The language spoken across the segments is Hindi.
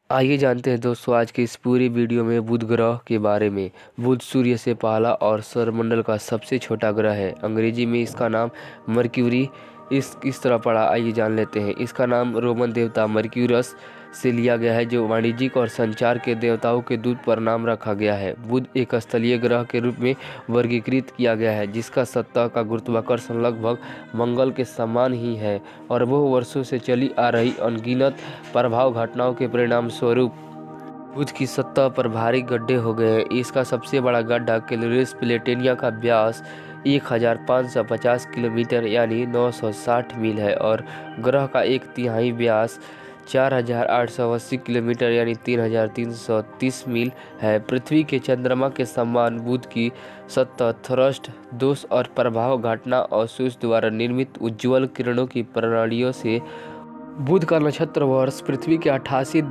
आइए जानते हैं दोस्तों आज की इस पूरी वीडियो में बुध ग्रह के बारे में। बुध सूर्य से पहला और सौरमंडल का सबसे छोटा ग्रह है। अंग्रेजी में इसका नाम मर्क्यूरी इस तरह पड़ा। आइए जान लेते हैं। इसका नाम रोमन देवता मर्क्यूरस से लिया गया है, जो वाणिज्यिक और संचार के देवताओं के दूत पर नाम रखा गया है। बुध एक स्थलीय ग्रह के रूप में वर्गीकृत किया गया है, जिसका सतह का गुरुत्वाकर्षण लगभग मंगल के समान ही है और वह वर्षों से चली आ रही अनगिनत प्रभाव घटनाओं के परिणाम स्वरूप बुध की सतह पर भारी गड्ढे हो गए हैं। इसका सबसे बड़ा गड्ढा कैलोरिस प्लेटेनिया का व्यास 1550 किलोमीटर यानी 960 मील है और ग्रह का एक तिहाई व्यास 4880 किलोमीटर यानी 3330 मील है। पृथ्वी के चंद्रमा के समान बुध की सतह थ्रस्ट, दोष और प्रभाव घटना और सूर्य द्वारा निर्मित उज्ज्वल किरणों की प्रणालियों से बुध का नक्षत्र वर्ष पृथ्वी के 88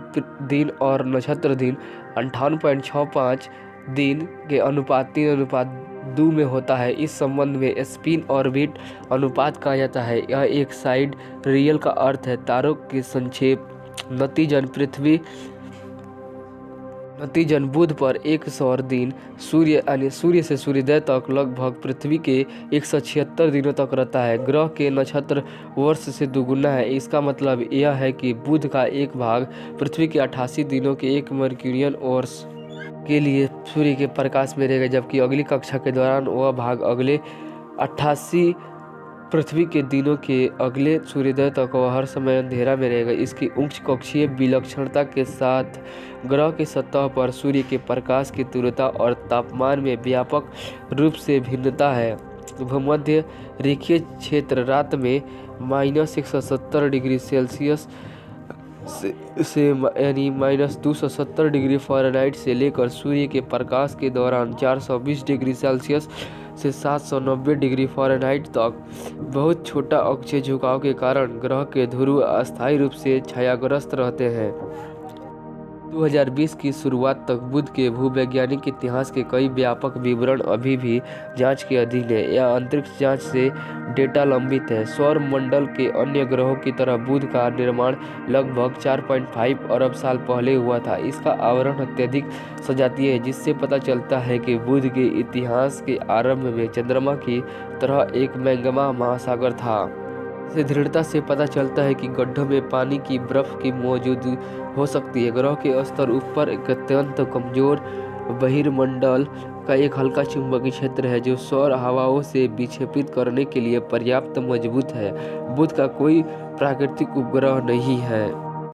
दिन और नक्षत्र दिन 58.65 दिन के अनुपात 3:2 में होता है। इस संबंध में स्पिन ऑर्बिट अनुपात कहा जाता है। यह एक साइड रियल का अर्थ है तारों के संक्षेप। नतीजन बुध पर एक सौर दिन सूर्य से सूर्योदय तक लगभग पृथ्वी के 176 दिनों तक रहता है। ग्रह के नक्षत्र वर्ष से दुगुना है। इसका मतलब यह है कि बुध का एक भाग पृथ्वी के 88 दिनों के एक मर्क्यूरियन वर्ष के लिए सूर्य के प्रकाश में रहेगा, जबकि अगली कक्षा के दौरान वह भाग अगले 88 पृथ्वी के दिनों के अगले सूर्योदय तक वह हर समय अंधेरा में रहेगा। इसकी उच्च कक्षीय विलक्षणता के साथ ग्रह की सतह पर सूर्य के प्रकाश की तीव्रता और तापमान में व्यापक रूप से भिन्नता है। भूमध्य रेखीय क्षेत्र रात में -170 डिग्री सेल्सियस से यानी -270 डिग्री फ़ारेनहाइट से लेकर सूर्य के प्रकाश के दौरान 420 डिग्री सेल्सियस से 790 डिग्री फ़ारेनहाइट तक बहुत छोटा अक्षीय झुकाव के कारण ग्रह के ध्रुव अस्थायी रूप से छायाग्रस्त रहते हैं। 2020 की शुरुआत तक बुध के भूवैज्ञानिक इतिहास के कई व्यापक विवरण अभी भी जांच के अधीन है। यह अंतरिक्ष जांच से डेटा लंबित है। सौर मंडल के अन्य ग्रहों की तरह बुध का निर्माण लगभग 4.5 अरब साल पहले हुआ था। इसका आवरण अत्यधिक सजातीय है, जिससे पता चलता है कि बुध के इतिहास के आरंभ में चंद्रमा की तरह एक मैग्मा महासागर था। से दृढ़ता से पता चलता है कि गड्ढों में पानी की बर्फ की मौजूद हो सकती है। ग्रह के स्तर ऊपर एक अत्यंत कमजोर बहिर्मंडल का एक हल्का चुंबकीय क्षेत्र है, जो सौर हवाओं से विक्षेपित करने के लिए पर्याप्त मजबूत है। बुध का कोई प्राकृतिक उपग्रह नहीं है।